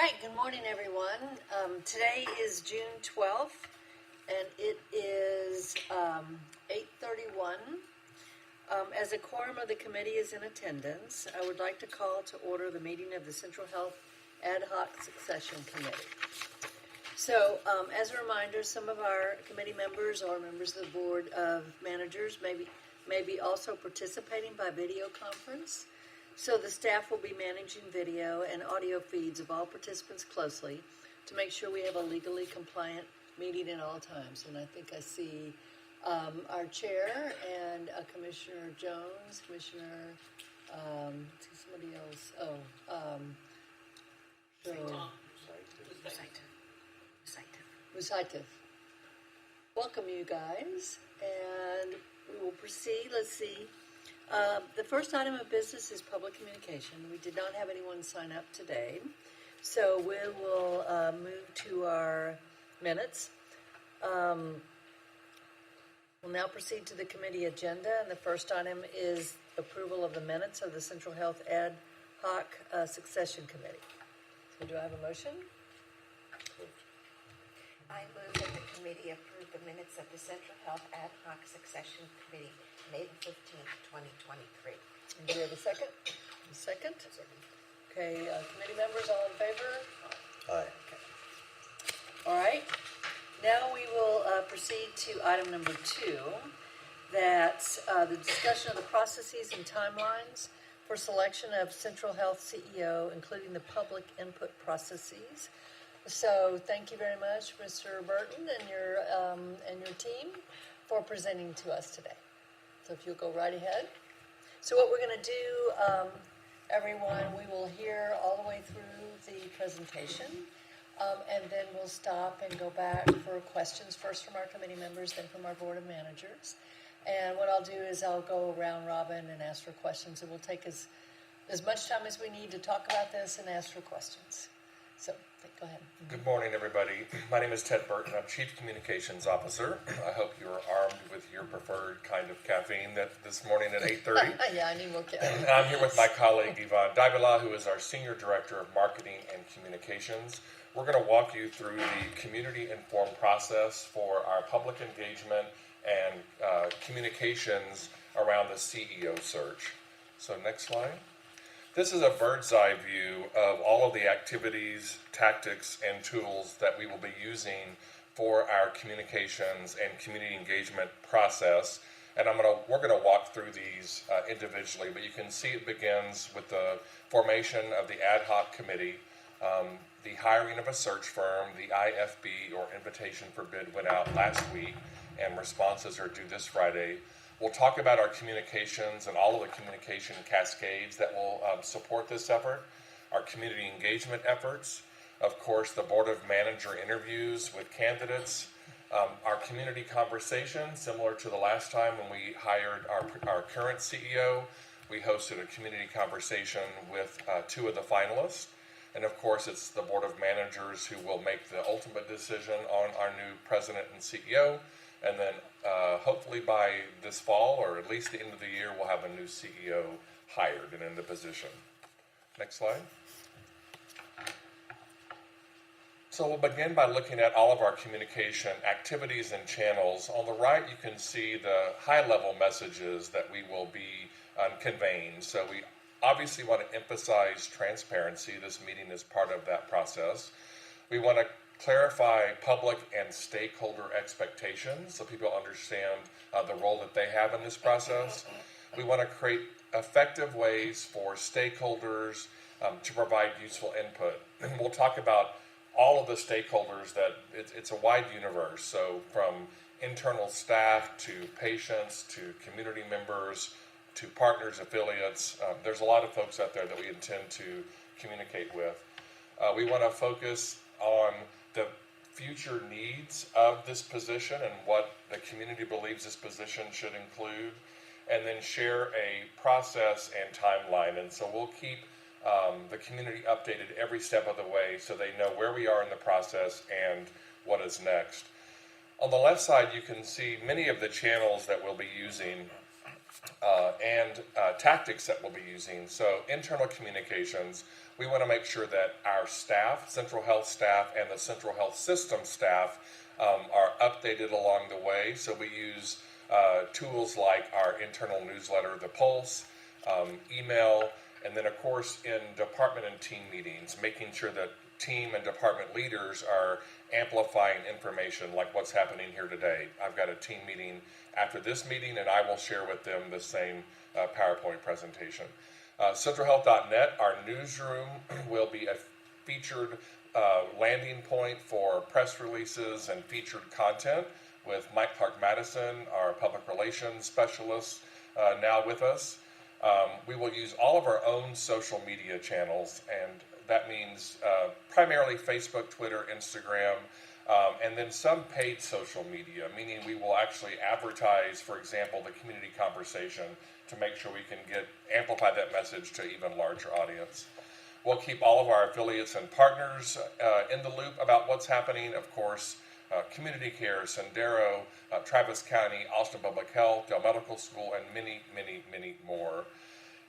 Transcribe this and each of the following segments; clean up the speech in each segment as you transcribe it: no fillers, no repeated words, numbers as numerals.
right, good morning, everyone. Today is June 12th, and it is 8:31. As a quorum of the committee is in attendance, I would like to call to order the meeting of the Central Health Ad Hoc Succession Committee. So, as a reminder, some of our committee members or members of the Board of Managers may be also participating by video conference. So the staff will be managing video and audio feeds of all participants closely to make sure we have a legally compliant meeting at all times. And I think I see our chair and Commissioner Jones, Commissioner, somebody else. Musaitif. Welcome, you guys, and we will proceed. Let's see. The first item of business is public communication. We did not have anyone sign up today, so we will move to our minutes. We'll now proceed to the committee agenda, and the first item is approval of the minutes of the Central Health Ad Hoc Succession Committee. So do I have a motion? I move that the committee approve the minutes of the Central Health Ad Hoc Succession Committee, May 15th, 2023. And do we have a second? A second? Okay, committee members, all in favor? Aye. Okay. All right. Now we will proceed to item number 2. That's the discussion of the processes and timelines for selection of Central Health CEO, including the public input processes. So thank you very much, Mr. Burton and your team for presenting to us today. So if you'll go right ahead. So what we're going to do, everyone, we will hear all the way through the presentation, and then we'll stop and go back for questions, first from our committee members, then from our Board of Managers. And what I'll do is I'll go around robin and ask for questions, and we'll take as much time as we need to talk about this and ask for questions. So, go ahead. Good morning, everybody. My name is Ted Burton. I'm Chief Communications Officer. I hope you are armed with your preferred kind of caffeine this morning at 8:30. Yeah, I need more caffeine. I'm here with my colleague, Yvonne Davila, who is our Senior Director of Marketing and Communications. We're going to walk you through the community-informed process for our public engagement and communications around the CEO search. So, next slide. This is a bird's eye view of all of the activities, tactics, and tools that we will be using for our communications and community engagement process. And we're going to walk through these individually, but you can see it begins with the formation of the Ad Hoc Committee, the hiring of a search firm. The IFB, or invitation for bid, went out last week, and responses are due this Friday. We'll talk about our communications and all of the communication cascades that will support this effort, our community engagement efforts, of course, the Board of Manager interviews with candidates, our community conversation, similar to the last time when we hired our current CEO. We hosted a community conversation with 2 of the finalists. And of course, it's the Board of Managers who will make the ultimate decision on our new president and CEO. And then hopefully by this fall, or at least the end of the year, we'll have a new CEO hired and in the position. Next slide. So we'll begin by looking at all of our communication activities and channels. On the right, you can see the high-level messages that we will be conveying. So we obviously want to emphasize transparency. This meeting is part of that process. We want to clarify public and stakeholder expectations so people understand the role that they have in this process. We want to create effective ways for stakeholders to provide useful input. And we'll talk about all of the stakeholders. That it's a wide universe, so from internal staff to patients to community members to partners, affiliates. There's a lot of folks out there that we intend to communicate with. We want to focus on the future needs of this position and what the community believes this position should include, and then share a process and timeline. And so we'll keep the community updated every step of the way so they know where we are in the process and what is next. On the left side, you can see many of the channels that we'll be using and tactics that we'll be using. So internal communications, we want to make sure that our staff, central health staff, and the central health system staff are updated along the way. So we use tools like our internal newsletter, The Pulse, email, and then of course in department and team meetings, making sure that team and department leaders are amplifying information like what's happening here today. I've got a team meeting after this meeting, and I will share with them the same PowerPoint presentation. CentralHealth.net, our newsroom, will be a featured landing point for press releases and featured content with Mike Clark Madison, our public relations specialist, now with us. We will use all of our own social media channels, and that means primarily Facebook, Twitter, Instagram, and then some paid social media, meaning we will actually advertise, for example, the community conversation to make sure we can amplify that message to even larger audience. We'll keep all of our affiliates and partners in the loop about what's happening. Of course, Community Care, Sendero, Travis County, Austin Public Health, Dell Medical School, and many, many, many more.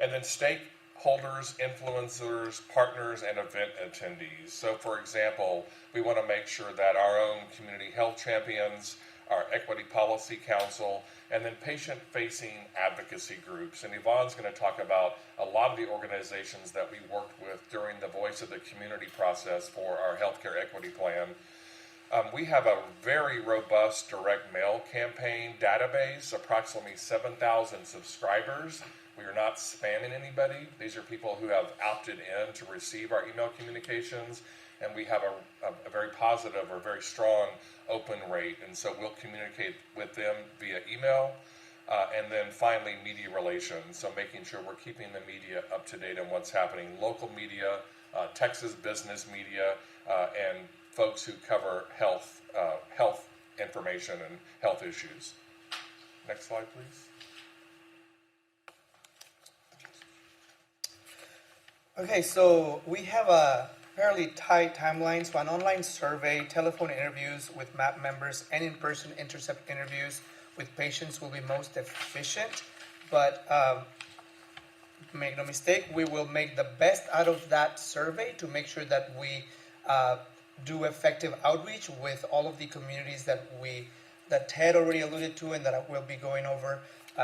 And then stakeholders, influencers, partners, and event attendees. So, for example, we want to make sure that our own community health champions, our Equity Policy Council, and then patient-facing advocacy groups. And Yvonne's going to talk about a lot of the organizations that we worked with during the Voice of the Community process for our healthcare equity plan. We have a very robust direct mail campaign database, approximately 7,000 subscribers. We are not spamming anybody. These are people who have opted in to receive our email communications, and we have a very positive or very strong open rate, and so we'll communicate with them via email. And then finally, media relations, so making sure we're keeping the media up to date on what's happening, local media, Texas business media, and folks who cover health information and health issues. Next slide, please. Okay, so we have a fairly tight timeline. So an online survey, telephone interviews with MAP members, and in-person intercept interviews with patients will be most efficient. But make no mistake, we will make the best out of that survey to make sure that we do effective outreach with all of the communities that Ted already alluded to and that I will be going over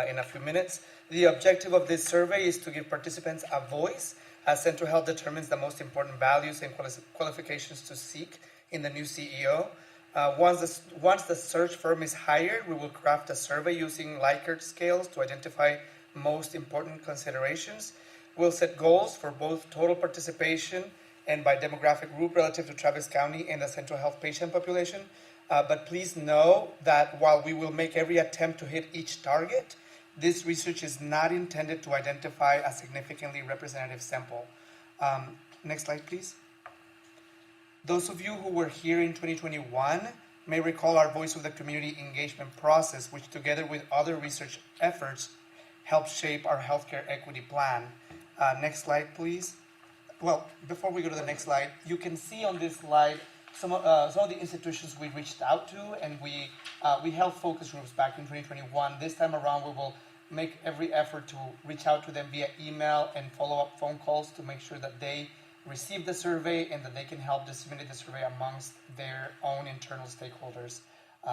in a few minutes. The objective of this survey is to give participants a voice as Central Health determines the most important values and qualifications to seek in the new CEO. Once the search firm is hired, we will craft a survey using Likert scales to identify most important considerations. We'll set goals for both total participation and by demographic group relative to Travis County and the Central Health patient population. But please know that while we will make every attempt to hit each target, this research is not intended to identify a significantly representative sample. Next slide, please. Those of you who were here in 2021 may recall our Voice of the Community engagement process, which together with other research efforts helped shape our healthcare equity plan. Next slide, please. Well, before we go to the next slide, you can see on this slide some of the institutions we reached out to, and we held focus groups back in 2021. This time around, we will make every effort to reach out to them via email and follow-up phone calls to make sure that they receive the survey and that they can help disseminate the survey amongst their own internal stakeholders.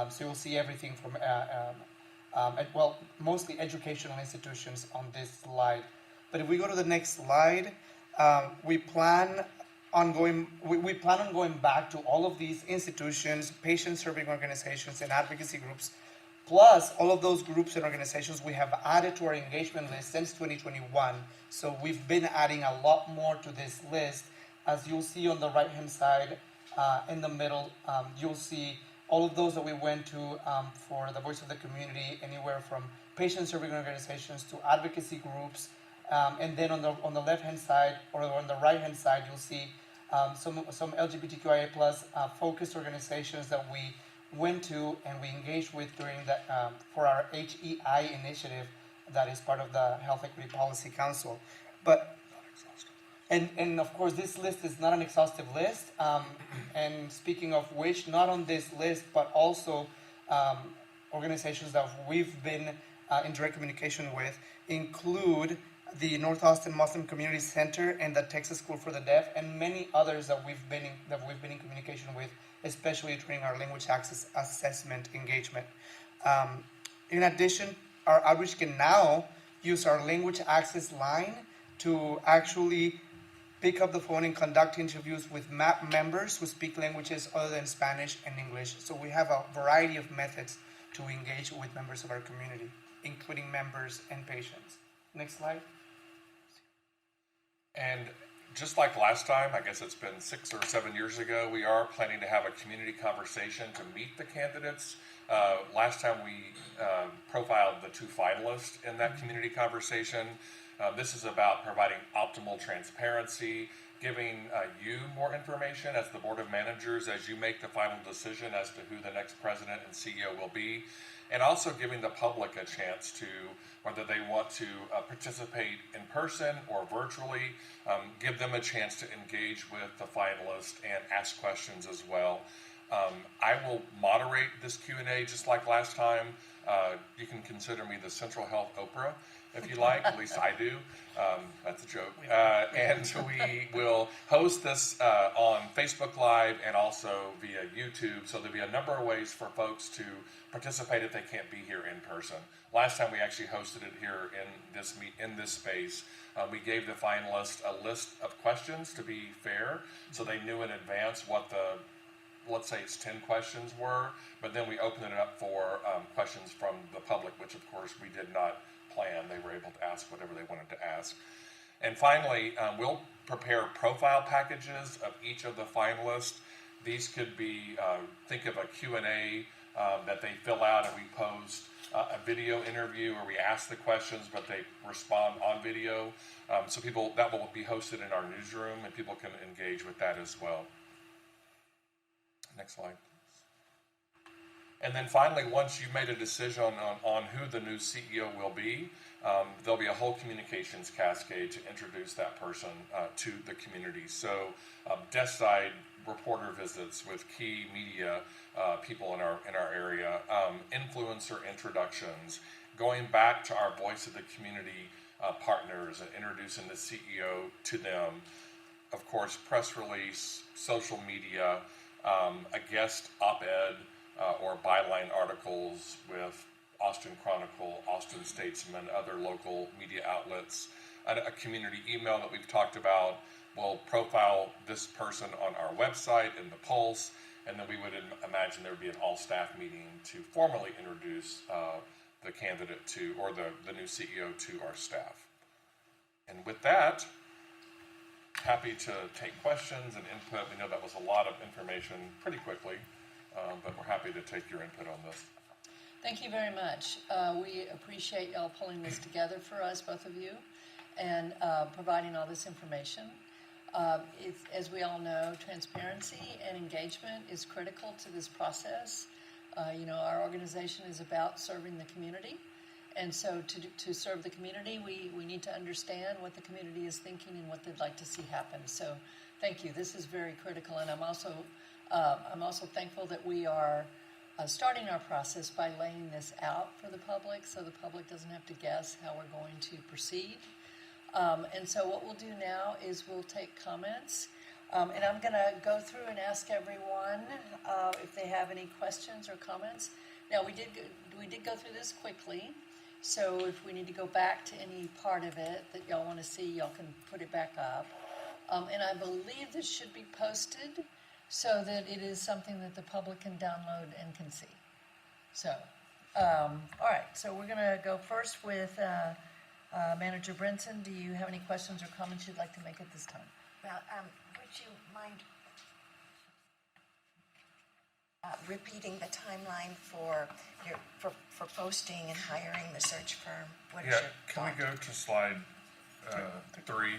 So you'll see everything from, mostly educational institutions on this slide. But if we go to the next slide, we plan on going back to all of these institutions, patient serving organizations, and advocacy groups, plus all of those groups and organizations we have added to our engagement list since 2021. So we've been adding a lot more to this list. As you'll see on the right-hand side, in the middle, you'll see all of those that we went to for the Voice of the Community, anywhere from patient serving organizations to advocacy groups. And then on the left-hand side or on the right-hand side, you'll see some LGBTQIA plus focused organizations that we went to and we engaged with during for our HEI initiative that is part of the Health Equity Policy Council. But and of course, this list is not an exhaustive list. And speaking of which, not on this list, but also organizations that we've been in direct communication with include the North Austin Muslim Community Center and the Texas School for the Deaf, and many others that we've been in communication with, especially during our language access assessment engagement. In addition, our outreach can now use our language access line to actually pick up the phone and conduct interviews with MAP members who speak languages other than Spanish and English. So we have a variety of methods to engage with members of our community, including members and patients. Next slide. And just like last time, I guess it's been 6 or 7 years ago, we are planning to have a community conversation to meet the candidates. Last time we profiled the 2 finalists in that community conversation. This is about providing optimal transparency, giving you more information as the Board of Managers as you make the final decision as to who the next president and CEO will be, and also giving the public a chance to, whether they want to participate in person or virtually, give them a chance to engage with the finalists and ask questions as well. I will moderate this Q&A just like last time. You can consider me the Central Health Oprah, if you like. At least I do. That's a joke. And we will host this on Facebook Live and also via YouTube. So there'll be a number of ways for folks to participate if they can't be here in person. Last time we actually hosted it here in this space. We gave the finalists a list of questions to be fair, so they knew in advance what the, let's say it's 10 questions were, but then we opened it up for questions from the public, which of course we did not plan. They were able to ask whatever they wanted to ask. And finally, we'll prepare profile packages of each of the finalists. These could be, think of a Q&A that they fill out, and we post a video interview where we ask the questions, but they respond on video. So people, that will be hosted in our newsroom, and people can engage with that as well. Next slide. And then finally, once you've made a decision on who the new CEO will be, there'll be a whole communications cascade to introduce that person to the community. So desk side reporter visits with key media people in our area, influencer introductions, going back to our voice of the community partners and introducing the CEO to them. Of course, press release, social media, a guest op-ed or byline articles with Austin Chronicle, Austin Statesman, other local media outlets, a community email that we've talked about. We'll profile this person on our website in the Pulse, and then we would imagine there would be an all-staff meeting to formally introduce the candidate to, or the new CEO to our staff. And with that, happy to take questions and input. We know that was a lot of information pretty quickly, but we're happy to take your input on this. Thank you very much. We appreciate y'all pulling this together for us, both of you, and providing all this information. As we all know, transparency and engagement is critical to this process. Our organization is about serving the community. And so to serve the community, we need to understand what the community is thinking and what they'd like to see happen. So thank you. This is very critical. And I'm also thankful that we are starting our process by laying this out for the public, so the public doesn't have to guess how we're going to proceed. And so what we'll do now is we'll take comments. And I'm going to go through and ask everyone if they have any questions or comments. Now, we did go through this quickly. So if we need to go back to any part of it that y'all want to see, y'all can put it back up. And I believe this should be posted so that it is something that the public can download and can see. So, all right. So we're going to go first with Manager Brinson. Do you have any questions or comments you'd like to make at this time? Well, would you mind repeating the timeline for posting and hiring the search firm? What is your Can we thought? go to slide 3?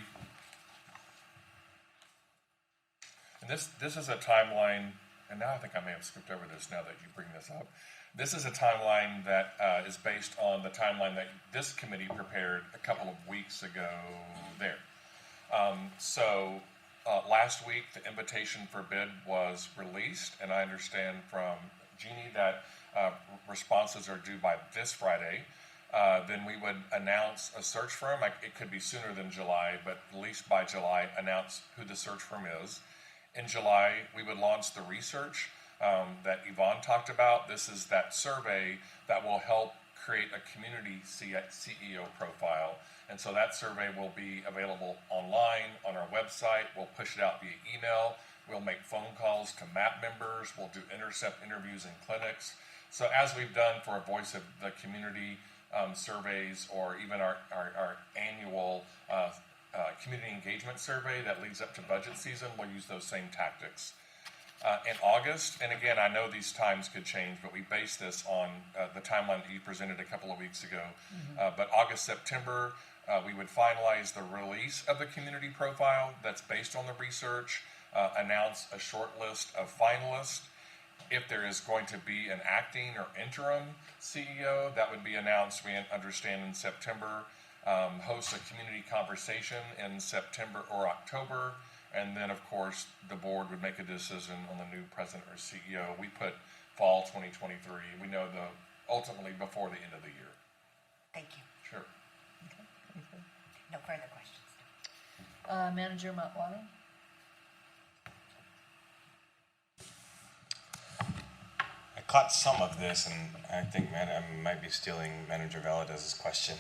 And this is a timeline, and now I think I may have skipped over this now that you bring this up. This is a timeline that is based on the timeline that this committee prepared a couple of weeks ago there. So last week, the invitation for bid was released, and I understand from Jeannie that responses are due by this Friday. then we would announce a search firm. It could be sooner than July, but at least by July, announce who the search firm is. In July, we would launch the research that Yvonne talked about. This is that survey that will help create a community CEO profile. And so that survey will be available online on our website. We'll push it out via email. We'll make phone calls to MAP members. We'll do intercept interviews in clinics. So as we've done for a Voice of the Community surveys, or even our annual community engagement survey that leads up to budget season, we'll use those same tactics. In August, and again, I know these times could change, but we base this on the timeline that you presented a couple of weeks ago. But August, September, we would finalize the release of the community profile that's based on the research, announce a short list of finalists. If there is going to be an acting or interim CEO, that would be announced, we understand, in September. Host a community conversation in September or October. And then, of course, the board would make a decision on the new president or CEO. We put fall 2023. We know ultimately before the end of the year. Thank you. Sure. No further questions. Manager Motwani? I caught some of this, and I think I might be stealing Manager Valadez's question.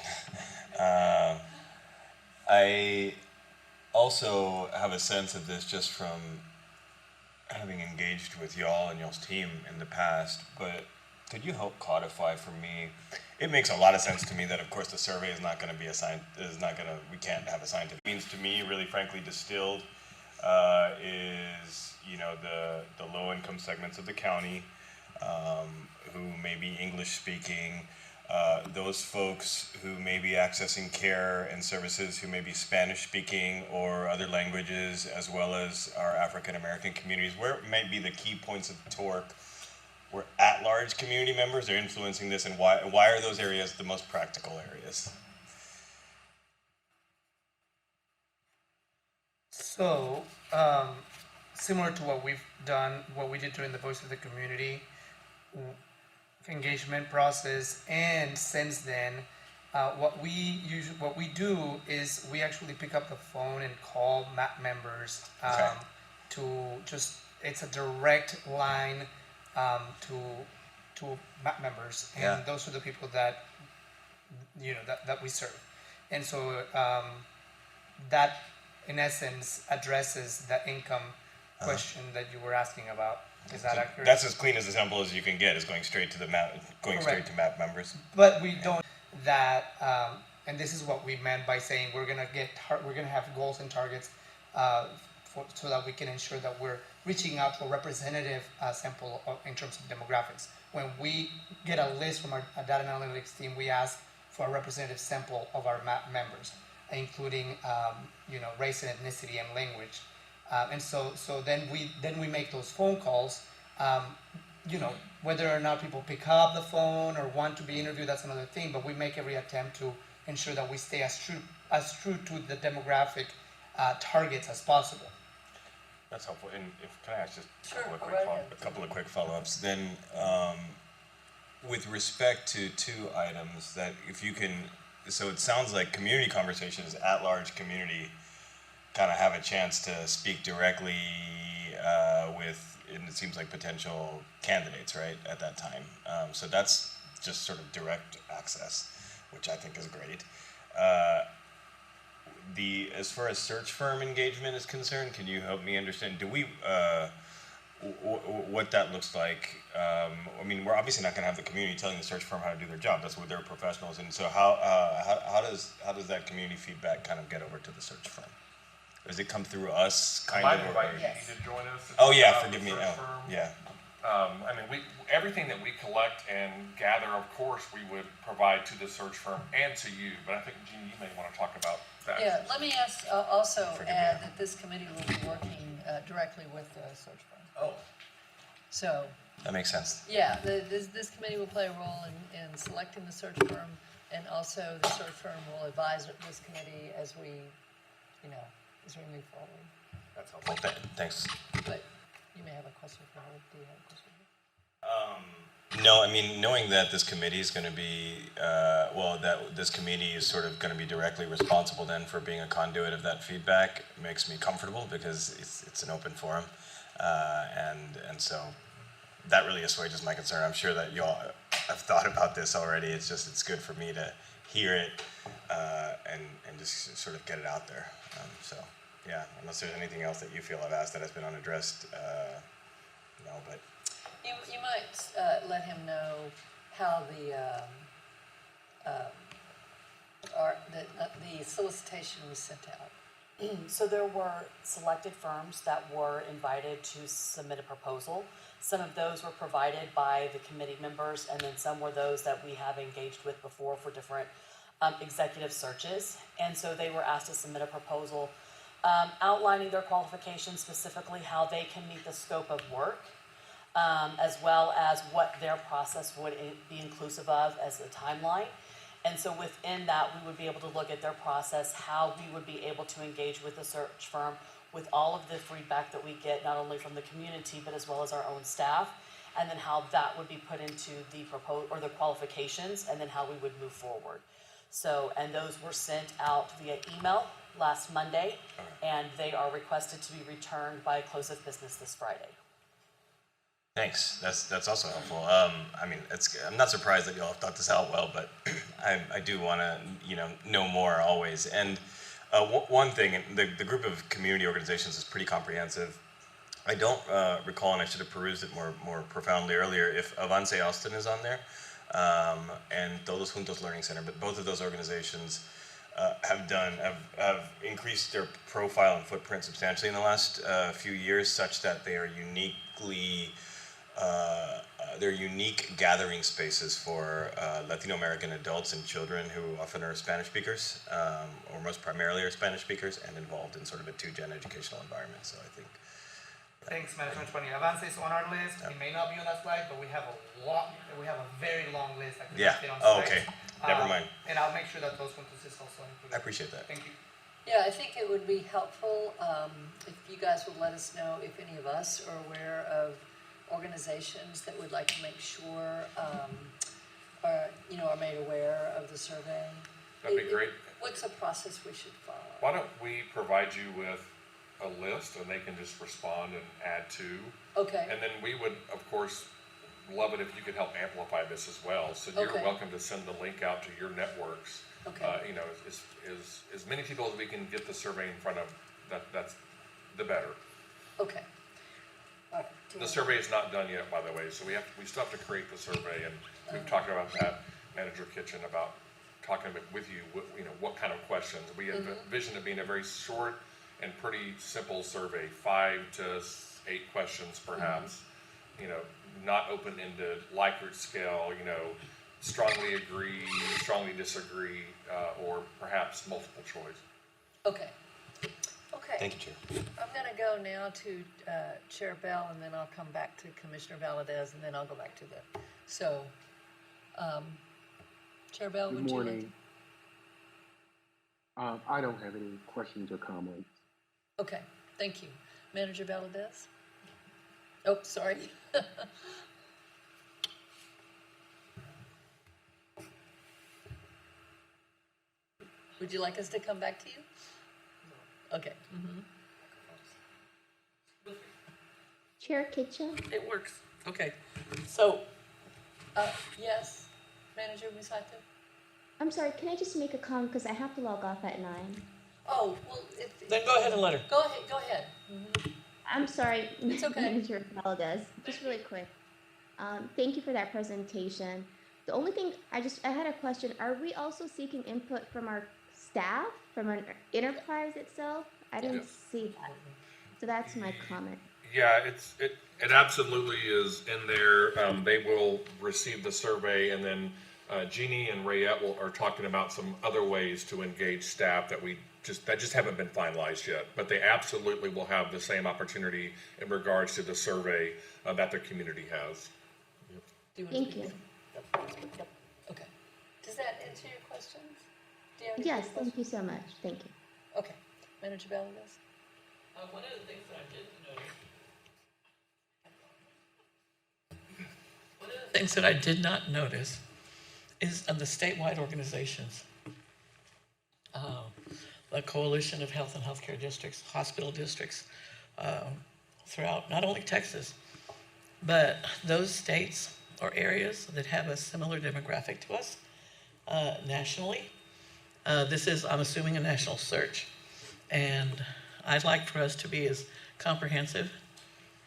I also have a sense of this just from having engaged with y'all and y'all's team in the past, but could you help codify for me? It makes a lot of sense to me that, of course, the survey is not going to be assigned, we can't have a scientific. It means to me, really frankly, distilled is, the low-income segments of the county, who may be English speaking, those folks who may be accessing care and services who may be Spanish speaking or other languages, as well as our African American communities. Where might be the key points of torque where at-large community members are influencing this, and why are those areas the most practical areas? So, similar to what we did during the Voice of the Community engagement process, and since then, what we do is we actually pick up the phone and call MAP members it's a direct line to MAP members, and those are the people that that we serve, and so that in essence addresses the income question that you were asking about. Is that accurate? That's as clean as a sample as you can get, is going straight to the MAP, straight to MAP members. But we don't that, and this is what we meant by saying we're gonna have goals and targets so that we can ensure that we're reaching out to a representative sample in terms of demographics. When we get a list from our data analytics team, we ask for a representative sample of our MAP members, including race and ethnicity and language. And so then we make those phone calls. Whether or not people pick up the phone or want to be interviewed, that's another thing. But we make every attempt to ensure that we stay as true to the demographic targets as possible. That's helpful. And can I ask just Sure, a couple of quick follow-ups? Then, with respect to two items, that if you can, so it sounds like community conversations, at-large community, kind of have a chance to speak directly with, and it seems like potential candidates, right, at that time. So that's just sort of direct access, which I think is great. As far as search firm engagement is concerned, can you help me understand? Do we what that looks like? We're obviously not going to have the community telling the search firm how to do their job. That's what they're professionals. And so how does that community feedback kind of get over to the search firm? Does it come through us? I might invite you to join us. Oh yeah, forgive me. Yeah. Everything that we collect and gather, of course, we would provide to the search firm and to you. But I think, Jean, you may want to talk about that. Yeah, let me also add that this committee will be working directly with the search firm. Oh. So. That makes sense. Yeah, this committee will play a role in selecting the search firm, and also the search firm will advise this committee as we move forward. That's helpful. Thanks. But you may have a question for her. Do you have a question? No, I mean, knowing that this committee is going to be, that this committee is sort of going to be directly responsible then for being a conduit of that feedback makes me comfortable because it's an open forum. And so that really assuages my concern. I'm sure that y'all have thought about this already. It's good for me to hear it and just sort of get it out there. So, yeah, unless there's anything else that you feel I've asked that has been unaddressed, no, but. You might let him know how the solicitation was sent out. So there were selected firms that were invited to submit a proposal. Some of those were provided by the committee members, and then some were those that we have engaged with before for different executive searches. And so they were asked to submit a proposal outlining their qualifications, specifically how they can meet the scope of work, as well as what their process would be inclusive of as a timeline. And so within that, we would be able to look at their process, how we would be able to engage with the search firm with all of the feedback that we get, not only from the community, but as well as our own staff, and then how that would be put into the the qualifications, and then how we would move forward. So, and those were sent out via email last Monday, and they are requested to be returned by close of business this Friday. Thanks. That's also helpful. I mean, I'm not surprised that y'all have thought this out well, but I do want to know more always. And one thing, the group of community organizations is pretty comprehensive. I don't recall, and I should have perused it more profoundly earlier, if Avance Austin is on there, and Todos Juntos Learning Center. But both of those organizations have increased their profile and footprint substantially in the last few years, such that they are they're unique gathering spaces for Latino American adults and children who often are Spanish speakers, or most primarily are Spanish speakers, and involved in sort of a two-gen educational environment. So I think. Thanks, Manager Antonio. Avance is on our list. It may not be on that slide, but we have a very long list. That Yeah. fit on Oh, slides. okay. Never mind. And I'll make sure that those ones is also included. I appreciate that. Thank you. Yeah, I think it would be helpful if you guys would let us know if any of us are aware of organizations that would like to make sure are made aware of the survey. That'd be great. What's the process we should follow? Why don't we provide you with a list and they can just respond and add to? Okay. And then we would, of course, love it if you could help amplify this as well. So you're Okay. welcome to send the link out to your networks. Okay. As many people as we can get the survey in front of, that's the better. Okay. All right. The survey is not done yet, by the way, so we still have to create the survey, and we've talked about that, Manager Kitchen, about talking with you, what kind of questions. We envision it being a very short and pretty simple survey, 5 to 8 questions perhaps. Not open-ended, Likert scale, strongly agree, strongly disagree, or perhaps multiple choice. Okay. Okay. Thank you, Chair. I'm going to go now to Chair Bell, and then I'll come back to Commissioner Valadez, and then I'll go back to the. So, Chair Bell, Good would you like morning. I don't have any questions or comments. Okay, thank you. Manager Valadez? Oh, sorry. Would you like us to come back to you? Okay. Chair Kitchen? It works. Okay. So, yes, Manager Musato? I'm sorry, can I just make a comment because I have to log off at 9? Oh, well, Then go ahead and let her. Go ahead. I'm sorry, It's okay. Manager Valdez. Just really quick. Thank you for that presentation. The only thing, I had a question. Are we also seeking input from our staff, from our enterprise itself? I didn't see that. So that's my comment. Yeah, it absolutely is in there. They will receive the survey, and then Jeannie and Rayette are talking about some other ways to engage staff that just haven't been finalized yet. But they absolutely will have the same opportunity in regards to the survey that the community has. Thank you. Yep. Okay. Does that answer your questions? Do you have any Yes, questions? thank you so much. Thank you. Okay. Manager Valadez? One of the things that I did notice. things that I did not notice is of the statewide organizations. The Coalition of Health and Healthcare Districts, hospital districts, throughout not only Texas, but those states or areas that have a similar demographic to us nationally. This is, I'm assuming, a national search. And I'd like for us to be as comprehensive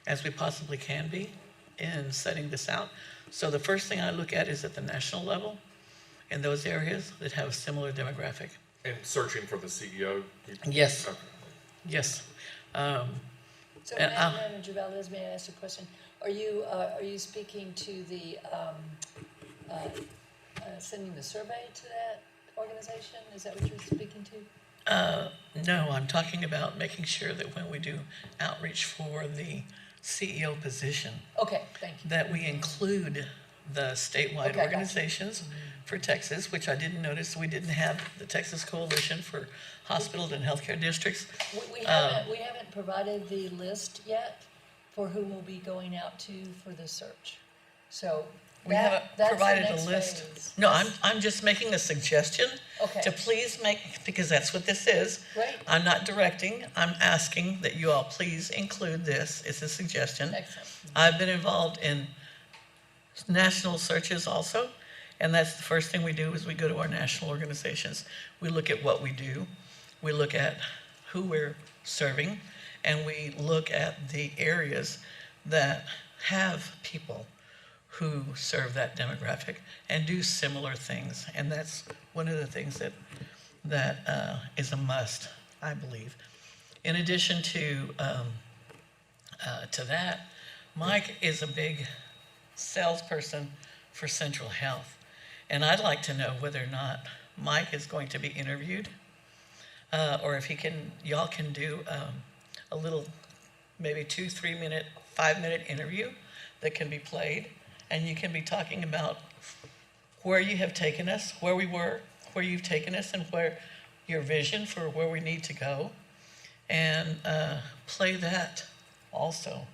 as we possibly can be in setting this out. So the first thing I look at is at the national level in those areas that have a similar demographic. And searching for the CEO? Yes. Okay. Yes. So, And, Manager Valdez, may I ask a question? Are you speaking to the, sending the survey to that organization? Is that what you're speaking to? No, I'm talking about making sure that when we do outreach for the CEO position, Okay, thank you. that we include the statewide Okay, gotcha. organizations for Texas, which I didn't notice we didn't have the Texas Coalition for Hospitals and Healthcare Districts. We haven't provided the list yet for who we'll be going out to for the search. So We haven't that's the provided a next list. phase. No, I'm just making a suggestion Okay. to please make, because that's what this is. Right. I'm not directing, I'm asking that you all please include this. It's a suggestion. Excellent. I've been involved in national searches also, and that's the first thing we do is we go to our national organizations. We look at what we do, we look at who we're serving, and we look at the areas that have people who serve that demographic and do similar things. And that's one of the things that is a must, I believe. In addition to that, Mike is a big salesperson for Central Health. And I'd like to know whether or not Mike is going to be interviewed, or if y'all can do a little, maybe 2, 3 minute, 5-minute interview that can be played. And you can be talking about where you have taken us, where we were, where you've taken us, and where your vision for where we need to go. And play that also,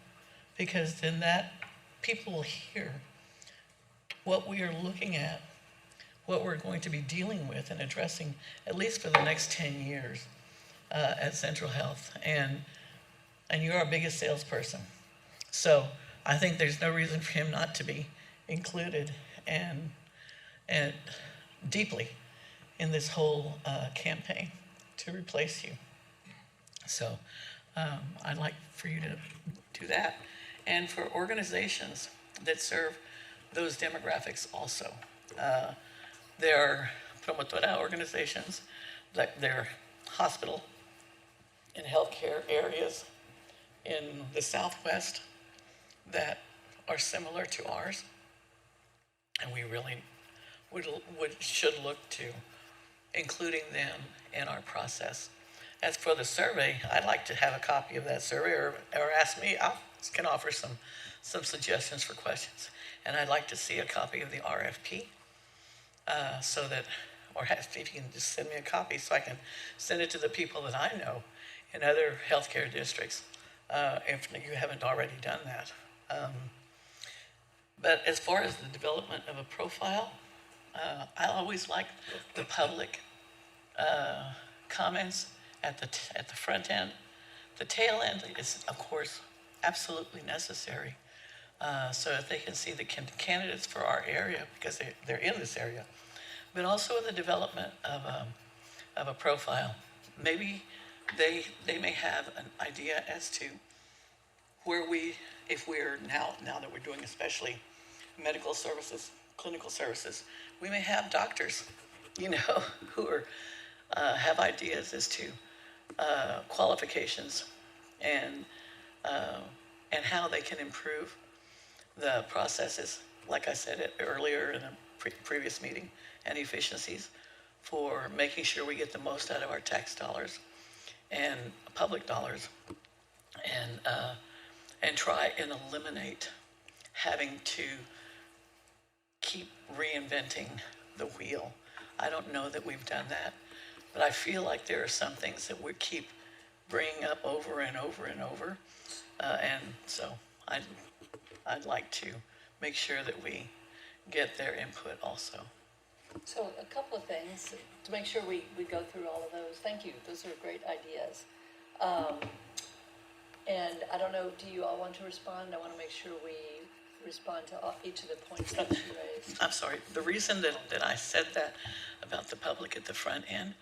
because then that people will hear what we are looking at, what we're going to be dealing with and addressing, at least for the next 10 years at Central Health. And you're our biggest salesperson. So I think there's no reason for him not to be included and deeply in this whole campaign to replace you. So I'd like for you to do that. And for organizations that serve those demographics also. There are promotora organizations, like they're hospital and healthcare areas in the Southwest that are similar to ours. And we really should look to including them in our process. As for the survey, I'd like to have a copy of that survey, or ask me, I can offer some suggestions for questions. And I'd like to see a copy of the RFP, so that, or if you can just send me a copy so I can send it to the people that I know in other healthcare districts, if you haven't already done that. But as far as the development of a profile, I always like the public comments at the front end. The tail end is, of course, absolutely necessary, so that they can see the candidates for our area, because they're in this area, but also the development of a profile. Maybe they may have an idea as to where if we're now that we're doing especially medical services, clinical services, we may have doctors, who are have ideas as to qualifications and how they can improve the processes, like I said earlier in a previous meeting, and efficiencies for making sure we get the most out of our tax dollars and public dollars, and try and eliminate having to keep reinventing the wheel. I don't know that we've done that, but I feel like there are some things that we keep bringing up over and over and over, and so I'd like to make sure that we get their input also. So a couple of things to make sure we go through all of those. Thank you. Those are great ideas. And I don't know, do you all want to respond? I want to make sure we respond to each of the points that you raised. I'm sorry, the reason that I said that about the public at the front end,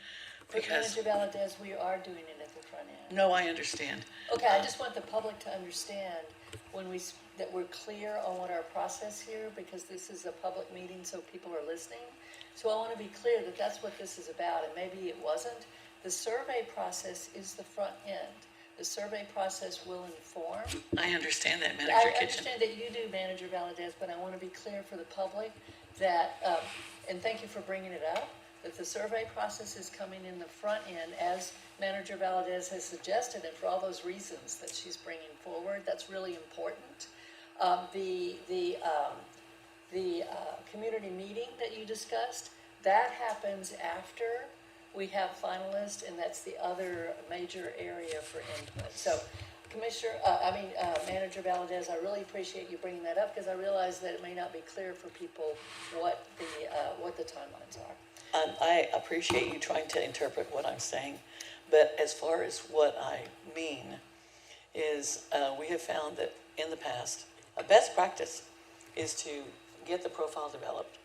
But because, Manager Valadez, we are doing it at the front end. no, I understand. Okay, I just want the public to understand when that we're clear on what our process here, because this is a public meeting, so people are listening. So I want to be clear that that's what this is about, and maybe it wasn't. The survey process is the front end. The survey process will inform. I understand that, I Manager Kitchen. understand that you do, Manager Valadez, but I want to be clear for the public that, and thank you for bringing it up, that the survey process is coming in the front end as Manager Valadez has suggested, and for all those reasons that she's bringing forward. That's really important. The community meeting that you discussed, that happens after we have finalists, and that's the other major area for input. So, Manager Valadez, I really appreciate you bringing that up, because I realize that it may not be clear for people what the timelines are. I appreciate you trying to interpret what I'm saying, but as far as what I mean is, we have found that in the past, a best practice is to get the profile developed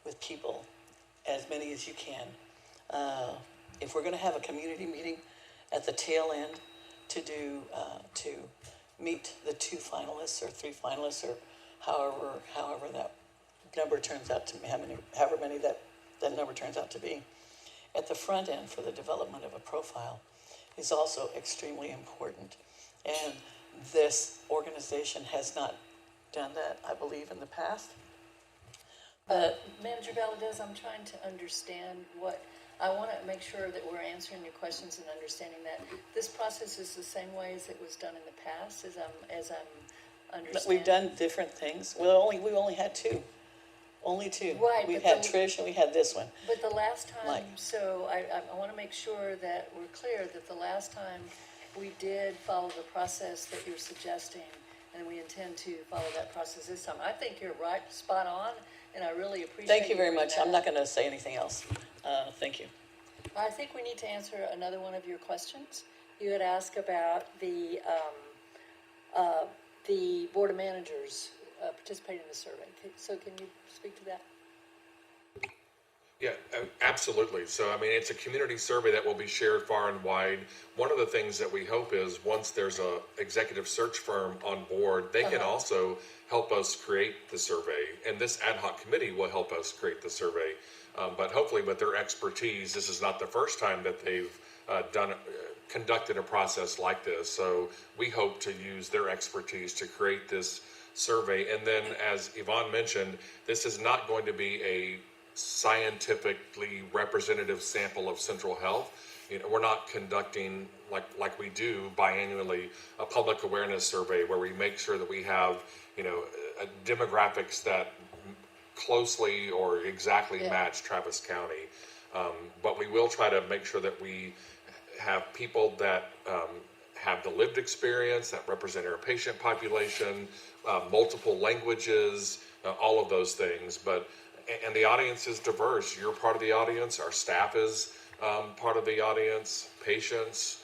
with people, as many as you can. If we're going to have a community meeting at the tail end to meet the 2 finalists or 3 finalists, or however that number turns out to be, however many that number turns out to be, at the front end for the development of a profile is also extremely important. And this organization has not done that, I believe, in the past. Manager Valadez, I'm trying to understand I want to make sure that we're answering your questions and understanding that this process is the same way as it was done in the past, as I'm understanding. But we've done different things. We only had 2. Only 2. Right, We've but had Trish and we had this one. But the last time, Mike. so I want to make sure that we're clear that the last time we did follow the process that you're suggesting, and we intend to follow that process this time. I think you're right, spot on, and I really appreciate Thank you very bringing much. that I'm up. not going to say anything else. Thank you. I think we need to answer another one of your questions. You had asked about the Board of Managers participating in the survey. So can you speak to that? Yeah, absolutely. So, I mean, it's a community survey that will be shared far and wide. One of the things that we hope is once there's a executive search firm on board, they can also help us create the survey. And this ad hoc committee will help us create the survey. But hopefully with their expertise, this is not the first time that they've conducted a process like this. So we hope to use their expertise to create this survey. And then, as Yvonne mentioned, this is not going to be a scientifically representative sample of Central Health. You know, we're not conducting like we do biannually a public awareness survey where we make sure that we have, demographics that closely or exactly match Travis County. But we will try to make sure that we have people that have the lived experience, that represent our patient population, multiple languages, all of those things. And the audience is diverse. You're part of the audience. Our staff is part of the audience. Patients,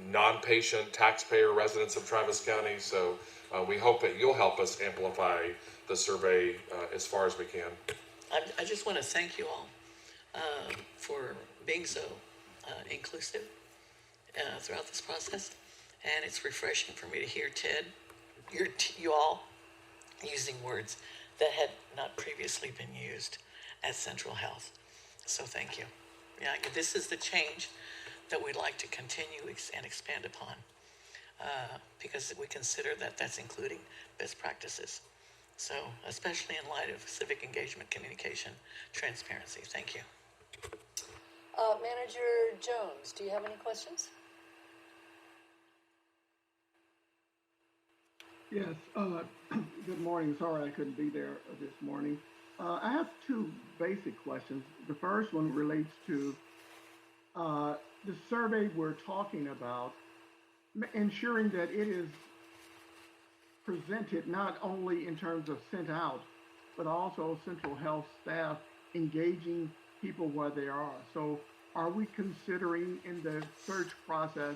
non-patient, taxpayer, residents of Travis County. So we hope that you'll help us amplify the survey as far as we can. I just want to thank you all for being so inclusive throughout this process. And it's refreshing for me to hear Ted, you all using words that had not previously been used at Central Health. So thank you. Yeah, this is the change that we'd like to continue and expand upon because we consider that that's including best practices. So especially in light of civic engagement, communication, transparency. Thank you. Manager Jones, do you have any questions? Yes, good morning. Sorry I couldn't be there this morning. I have 2 basic questions. The first one relates to the survey we're talking about, ensuring that it is presented not only in terms of sent out, but also central health staff engaging people where they are. So are we considering in the search process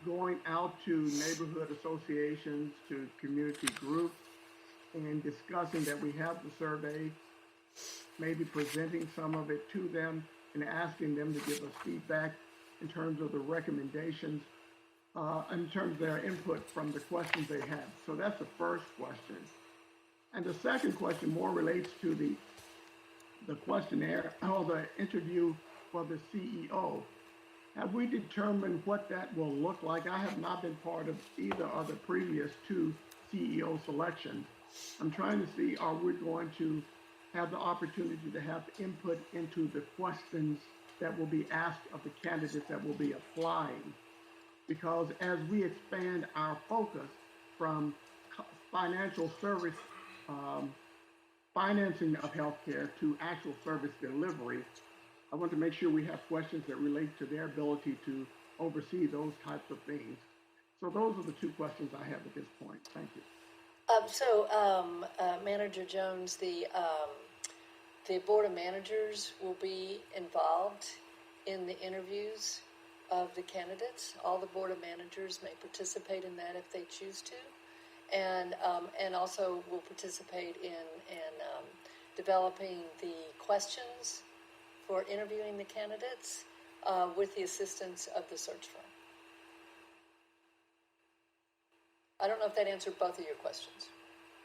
going out to neighborhood associations, to community groups, and discussing that we have the survey, maybe presenting some of it to them and asking them to give us feedback in terms of the recommendations, in terms of their input from the questions they have? So that's the first question. And the second question more relates to the questionnaire or the interview for the CEO. Have we determined what that will look like? I have not been part of either of the previous two CEO selections. I'm trying to see, are we going to have the opportunity to have input into the questions that will be asked of the candidates that will be applying? Because as we expand our focus from financial service, financing of healthcare to actual service delivery, I want to make sure we have questions that relate to their ability to oversee those types of things. So those are the two questions I have at this point. Thank you. Manager Jones, the Board of Managers will be involved in the interviews of the candidates. All the Board of Managers may participate in that if they choose to, and also will participate in developing the questions for interviewing the candidates with the assistance of the search firm. I don't know if that answered both of your questions.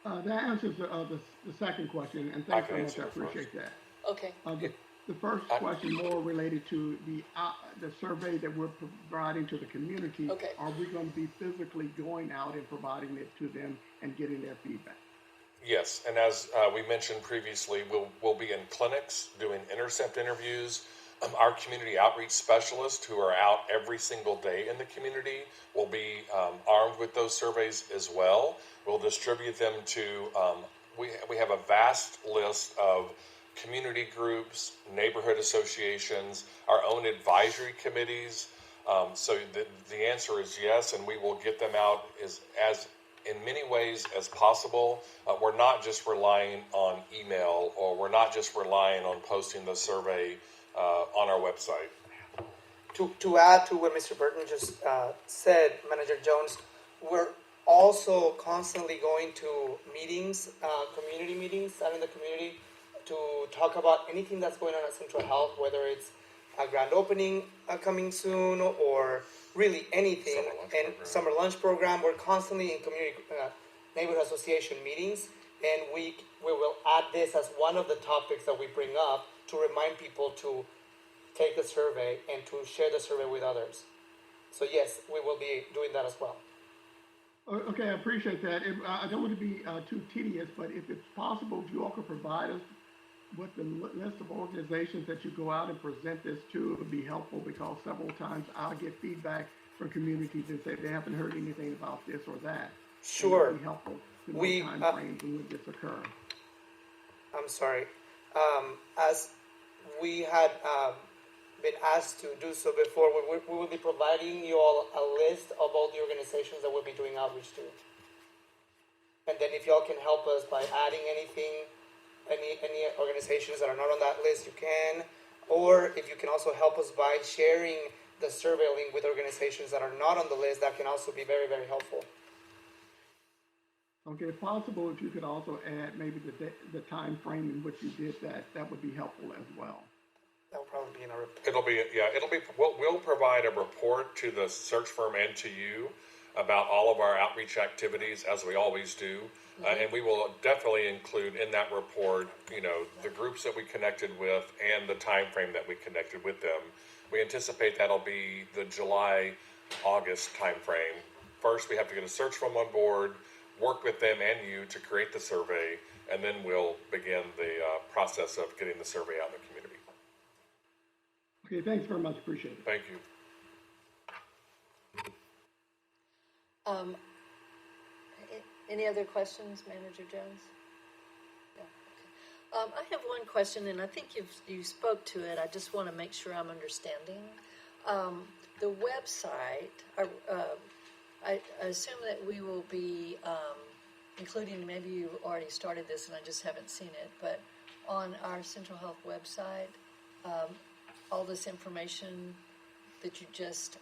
That answers the second question, and thanks so much. I appreciate that. Okay. The first question more related to the survey that we're providing to the community. Okay. Are we going to be physically going out and providing it to them and getting their feedback? Yes, and as we mentioned previously, we'll be in clinics doing intercept interviews. Our community outreach specialists who are out every single day in the community will be armed with those surveys as well. We'll distribute them to, we have a vast list of community groups, neighborhood associations, our own advisory committees. So the answer is yes, and we will get them out as in many ways as possible. We're not just relying on email, or we're not just relying on posting the survey on our website. To add to what Mr. Burton just said, Manager Jones, we're also constantly going to meetings, community meetings out in the community to talk about anything that's going on at Central Health, whether it's a grand opening coming soon or really anything. Summer lunch program. We're constantly in community neighborhood association meetings, and we will add this as one of the topics that we bring up to remind people to take the survey and to share the survey with others. So yes, we will be doing that as well. Okay, I appreciate that. I don't want to be too tedious, but if it's possible, if you all could provide us with the list of organizations that you go out and present this to, it would be helpful, because several times I'll get feedback from communities and say they haven't heard anything about this or that. Sure. It would be helpful to know time frames when would this occur. I'm sorry. As we had been asked to do so before, we will be providing you all a list of all the organizations that we'll be doing outreach to. And then if y'all can help us by adding anything, any organizations that are not on that list, you can. Or if you can also help us by sharing the survey link with organizations that are not on the list, that can also be very, very helpful. Okay, if possible, if you could also add maybe the time frame in which you did that, that would be helpful as well. That will probably be in our report. We'll provide a report to the search firm and to you about all of our outreach activities, as we always do. And we will definitely include in that report, the groups that we connected with and the time frame that we connected with them. We anticipate that'll be the July-August time frame. First, we have to get a search firm on board, work with them and you to create the survey, and then we'll begin the process of getting the survey out in the community. Okay, thanks very much. Appreciate it. Thank you. Any other questions, Manager Jones? No. Okay. I have one question, and I think you spoke to it. I just want to make sure I'm understanding. The website, I assume that we will be including, maybe you already started this and I just haven't seen it, but on our Central Health website, all this information that you just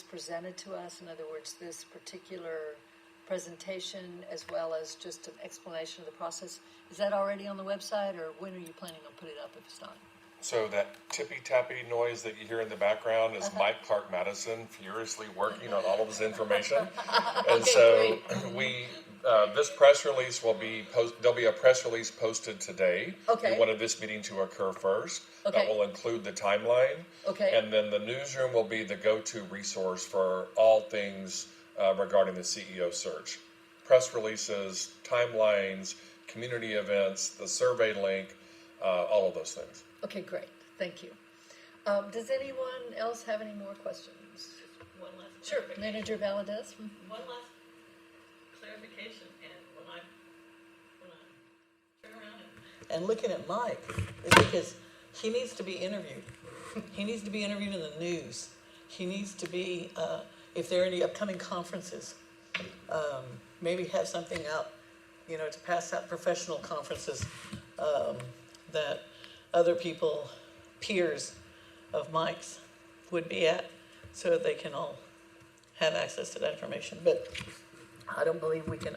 presented to us, in other words, this particular presentation as well as just an explanation of the process, is that already on the website, or when are you planning on putting it up if it's not? So that tippy-tappy noise that you hear in the background is Mike Clark Madison furiously working on all of his information. And so this press release will be there'll be a press release posted today. Okay. We wanted this meeting to occur first. Okay. That will include the timeline. Okay. And then the newsroom will be the go-to resource for all things regarding the CEO search. Press releases, timelines, community events, the survey link, all of those things. Okay, great, thank you. Does anyone else have any more questions? One last Sure, clarification. Manager Valadez? One last clarification, and when I turn around and looking at Mike, is because he needs to be interviewed. He needs to be interviewed in the news. He needs to be, if there are any upcoming conferences, maybe have something out, to pass out professional conferences that other people, peers of Mike's, would be at, so that they can all have access to that information. But I don't believe we can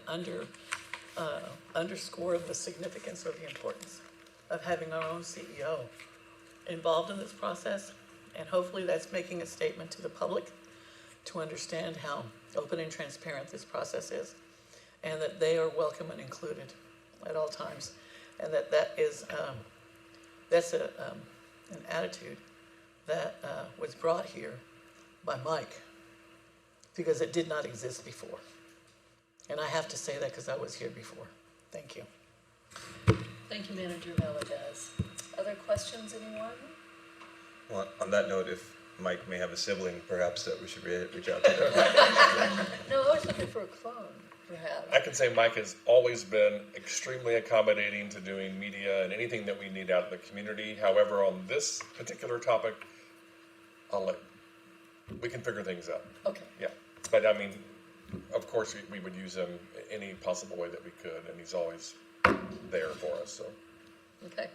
underscore the significance or the importance of having our own CEO involved in this process. And hopefully that's making a statement to the public to understand how open and transparent this process is, and that they are welcome and included at all times. And that is, that's an attitude that was brought here by Mike, because it did not exist before. And I have to say that because I was here before. Thank you. Thank you, Manager Valadez. Other questions, anyone? Well, on that note, if Mike may have a sibling, perhaps that we should reach out to them. No, I was looking for a clone, perhaps. I can say Mike has always been extremely accommodating to doing media and anything that we need out in the community. However, on this particular topic, we can figure things out. Okay. Yeah, but I mean, of course, we would use him any possible way that we could, and he's always there for us, so. Okay.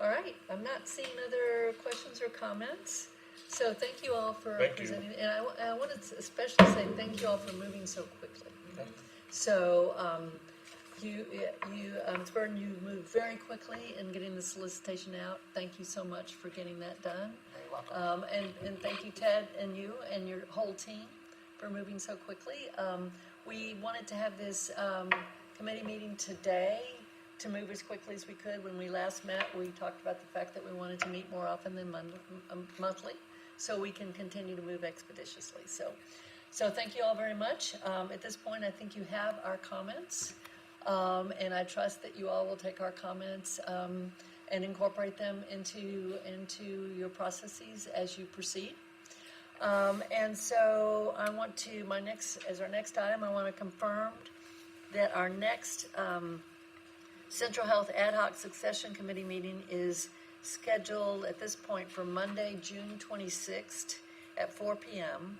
All right. I'm not seeing other questions or comments. So thank you all for presenting. And I want to especially say thank you all for moving so quickly. Okay. So Burton, you moved very quickly in getting the solicitation out. Thank you so much for getting that done. Very welcome. And thank you, Ted, and you and your whole team for moving so quickly. We wanted to have this committee meeting today to move as quickly as we could. When we last met, we talked about the fact that we wanted to meet more often than monthly, so we can continue to move expeditiously. So thank you all very much. At this point, I think you have our comments, and I trust that you all will take our comments and incorporate them into your processes as you proceed. And so I want to, as our next item, I want to confirm that our next Central Health Ad Hoc Succession Committee meeting is scheduled at this point for Monday, June 26th at 4 p.m.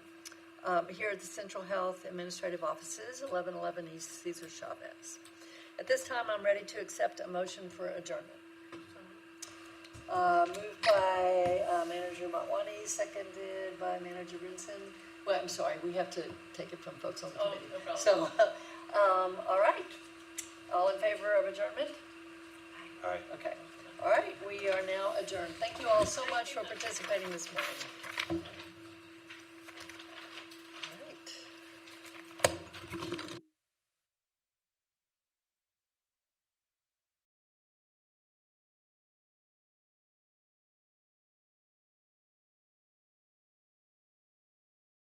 Here at the Central Health Administrative Offices, 1111 East Cesar Chavez. At this time, I'm ready to accept a motion for adjournment. Moved by Manager Motwani, seconded by Manager Brinson. Well, I'm sorry, we have to take it from folks on the committee. No problem. So, all right. All in favor of adjournment? Aye. Okay. All right, we are now adjourned. Thank you all so much for participating this morning.